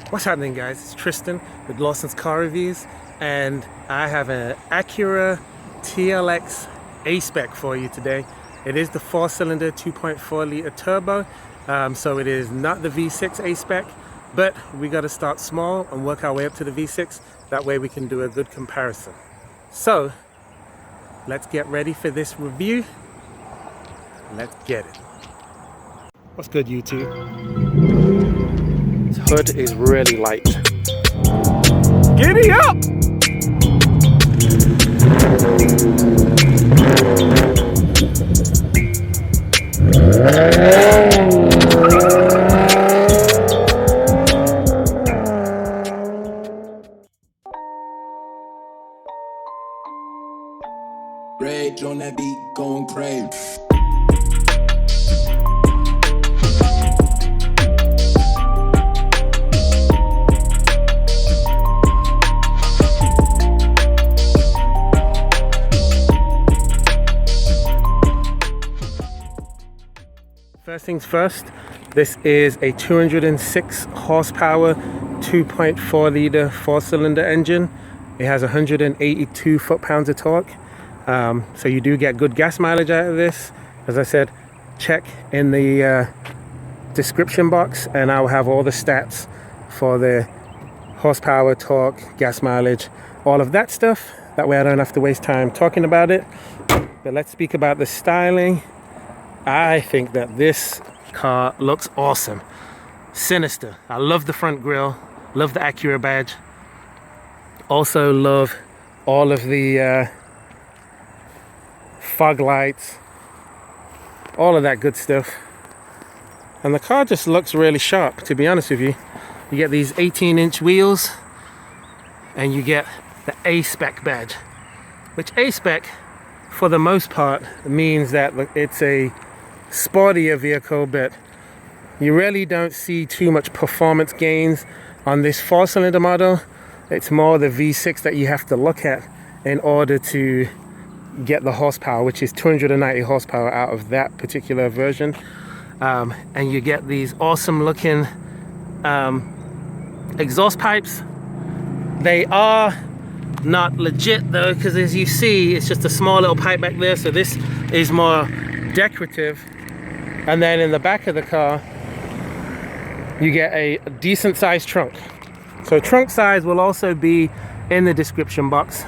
What's happening, guys? It's Tristan with Lawson's Car Reviews, and I have an Acura TLX A-Spec for you today. It is the 4-cylinder 2.4 liter turbo, so it is not the V6 A-Spec, but we got to start small and work our way up to the V6. That way we can do a good comparison. So let's get ready for this review. Let's get it. What's good, YouTube? This hood is really light. Giddy up! Rage on that beat, going crazy. First things first, this is a 206 horsepower 2.4 liter 4-cylinder engine. It has 182 foot-pounds of torque, so you do get good gas mileage out of this. As I said, check in the description box and I'll have all the stats for the horsepower, torque, gas mileage, all of that stuff. That way I don't have to waste time talking about it. But let's speak about the styling. I think that this car looks awesome. Sinister. I love the front grille, love the Acura badge. Also love all of the fog lights, all of that good stuff. And the car just looks really sharp, to be honest with you. You get these 18-inch wheels and you get the A-Spec badge, which A-Spec, for the most part, means that it's a sportier vehicle, but you really don't see too much performance gains on this 4-cylinder model. It's more the V6 that you have to look at in order to get the horsepower, which is 290 horsepower out of that particular version. And you get these awesome looking exhaust pipes. They are not legit though, because as you see, it's just a small little pipe back there, so this is more decorative. And then in the back of the car you get a decent sized trunk. So trunk size will also be in the description box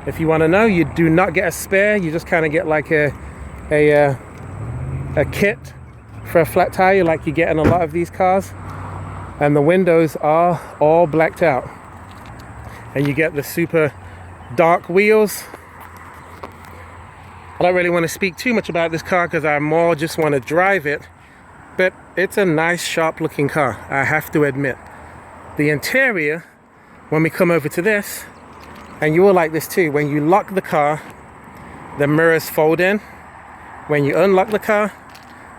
if you want to know. You do not get a spare, you just kind of get like a kit for a flat tire like you get in a lot of these cars. And the windows are all blacked out, and you get the super dark wheels. I don't really want to speak too much about this car because I more just want to drive it, but it's a nice sharp looking car, I have to admit. The interior, when we come over to this, and you will like this too, when you lock the car, the mirrors fold in. When you unlock the car,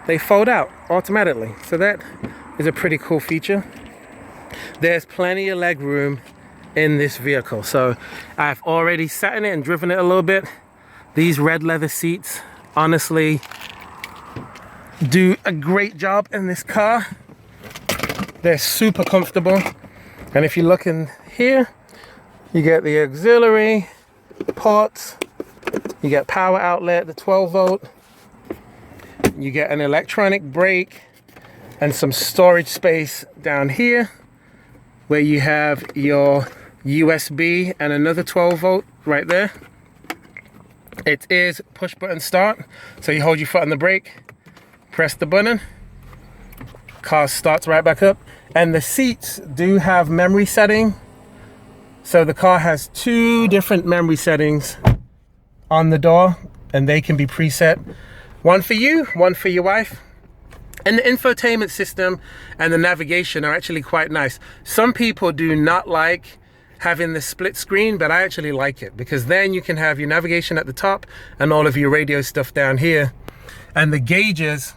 they fold out automatically. So that is a pretty cool feature. There's plenty of leg room in this vehicle. So I've already sat in it and driven it a little bit. These red leather seats honestly do a great job in this car. They're super comfortable. And if you look in here, you get the auxiliary ports, you get power outlet, the 12 volt, you get an electronic brake and some storage space down here where you have your USB and another 12 volt right there. It is push button start, so you hold your foot on the brake, press the button, car starts right back up. And the seats do have memory setting, so the car has 2 different memory settings on the door, and they can be preset. One for you, one for your wife. And the infotainment system and the navigation are actually quite nice. Some people do not like having the split screen, but I actually like it because then you can have your navigation at the top and all of your radio stuff down here. And the gauges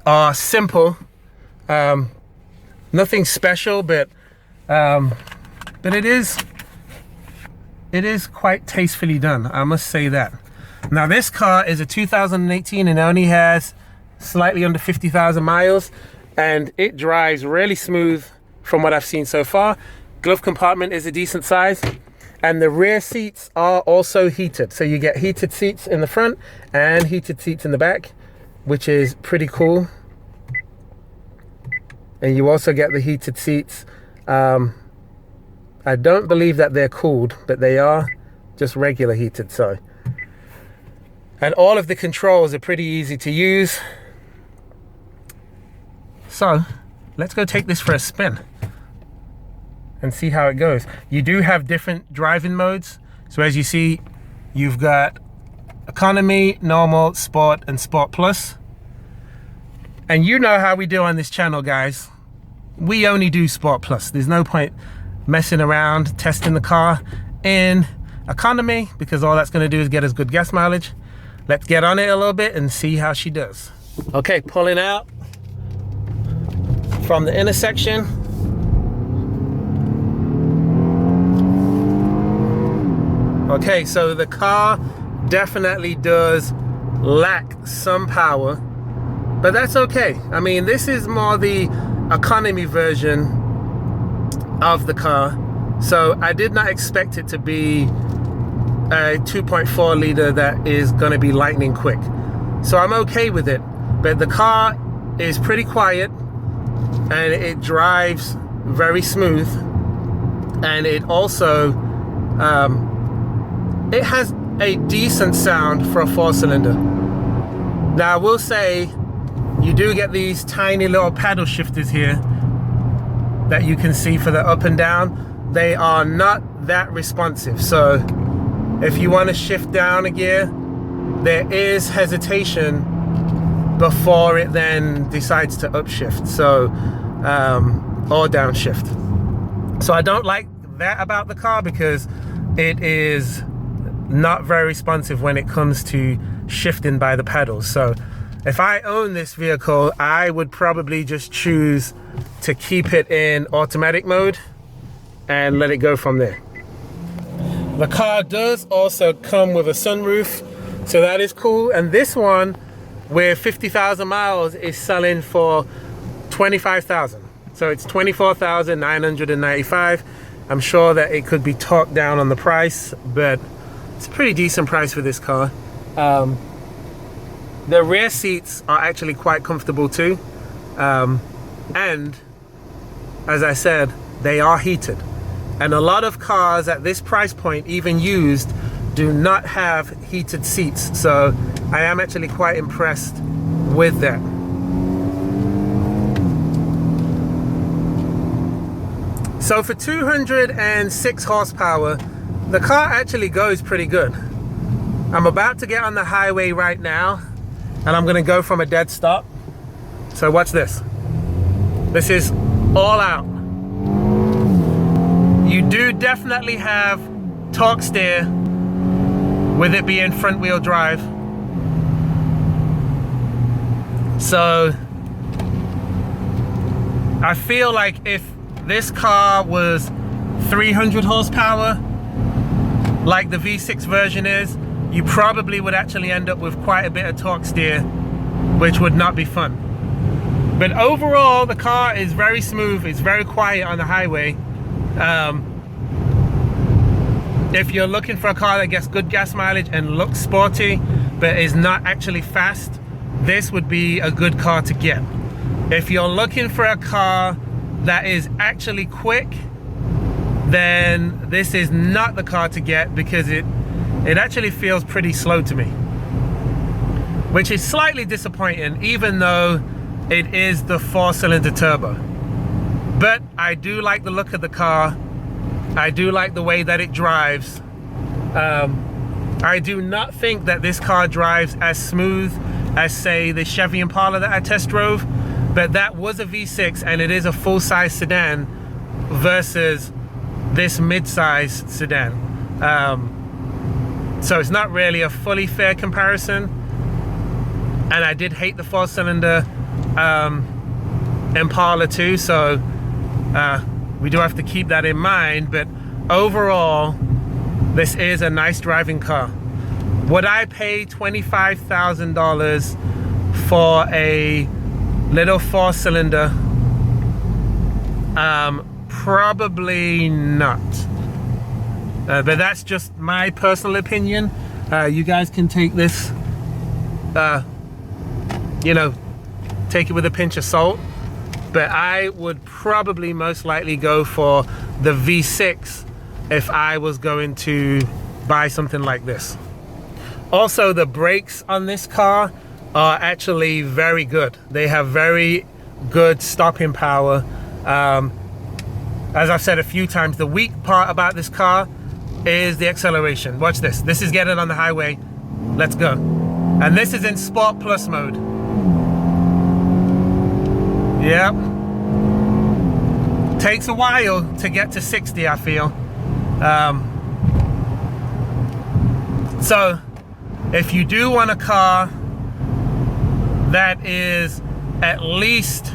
are simple, nothing special, but it is quite tastefully done, I must say that. Now this car is a 2018 and only has slightly under 50,000 miles, and it drives really smooth from what I've seen so far. Glove compartment is a decent size, and the rear seats are also heated. So you get heated seats in the front and heated seats in the back, which is pretty cool. And you also get the heated seats. I don't believe that they're cooled, but they are just regular heated. So, and all of the controls are pretty easy to use. So let's go take this for a spin and see how it goes. You do have different driving modes. So as you see, you've got economy, normal, sport, and sport plus. And you know how we do on this channel, guys. We only do sport plus. There's no point messing around testing the car in economy, because all that's going to do is get us good gas mileage. Let's get on it a little bit and see how she does. Okay, pulling out from the intersection. Okay, so the car definitely does lack some power, but that's okay. I mean, this is more the economy version of the car, so I did not expect it to be a 2.4 liter that is going to be lightning quick. So I'm okay with it, but the car is pretty quiet and it drives very smooth, and it also it has a decent sound for a 4-cylinder. Now I will say, you do get these tiny little paddle shifters here that you can see for the up and down. They are not that responsive, so if you want to shift down a gear, there is hesitation before it then decides to upshift, so or downshift. So I don't like that about the car, because it is not very responsive when it comes to shifting by the pedals. So if I own this vehicle, I would probably just choose to keep it in automatic mode and let it go from there. The car does also come with a sunroof, so that is cool. And this one, with 50,000 miles, is selling for $25,000. So it's $24,995. I'm sure that it could be talked down on the price, but it's a pretty decent price for this car. The rear seats are actually quite comfortable too. And as I said, they are heated. And a lot of cars at this price point, even used, do not have heated seats. So I am actually quite impressed with that. So for 206 horsepower, the car actually goes pretty good. I'm about to get on the highway right now, and I'm gonna go from a dead stop. So watch this. This is all out. You do definitely have torque steer with it being front wheel drive. So I feel like if this car was 300 horsepower, like the V6 version is, you probably would actually end up with quite a bit of torque steer, which would not be fun. But overall, the car is very smooth. It's very quiet on the highway. If you're looking for a car that gets good gas mileage and looks sporty, but is not actually fast, this would be a good car to get. If you're looking for a car that is actually quick, then this is not the car to get, because it actually feels pretty slow to me, which is slightly disappointing, even though it is the 4-cylinder turbo. But I do like the look of the car. I do like the way that it drives. I do not think that this car drives as smooth as, say, the Chevy Impala that I test drove, but that was a V6 and it is a full-size sedan versus this mid-size sedan. So it's not really a fully fair comparison. And I did hate the 4-cylinder Impala too, so we do have to keep that in mind. But overall, this is a nice driving car. Would I pay $25,000 for a little 4-cylinder Probably not. But that's just my personal opinion. You guys can take this, you know, take it with a pinch of salt. But I would probably most likely go for the V6 if I was going to buy something like this. Also, the brakes on this car are actually very good. They have very good stopping power. As I've said a few times, the weak part about this car is the acceleration. Watch this. This is getting on the highway. Let's go. And this is in Sport Plus mode. Yep. Takes a while to get to 60, I feel. So if you do want a car that is at least,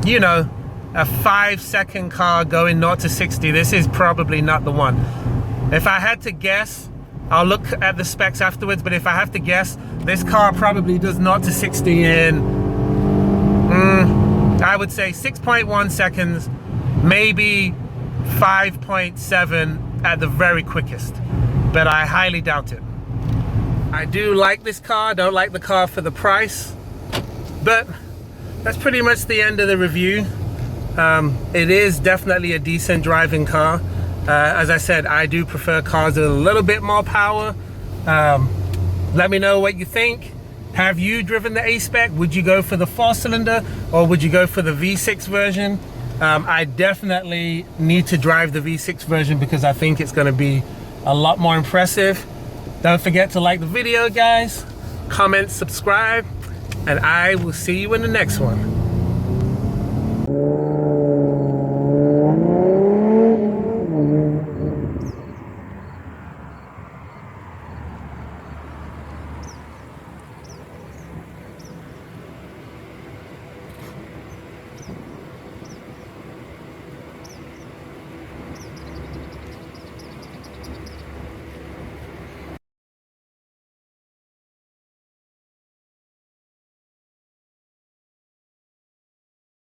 you know, a 5-second car going 0 to 60, this is probably not the one. If I had to guess, I'll look at the specs afterwards, but if I have to guess, this car probably does 0 to 60 in, I would say 6.1 seconds, maybe 5.7 at the very quickest, but I highly doubt it. I do like this car, don't like the car for the price, but that's pretty much the end of the review. It is definitely a decent driving car. As I said, I do prefer cars with a little bit more power. Let me know what you think. Have you driven the A-Spec? Would you go for the 4-cylinder or would you go for the V6 version? I definitely need to drive the V6 version because I think it's going to be a lot more impressive. Don't forget to like the video, guys, comment, subscribe, and I will see you in the next one.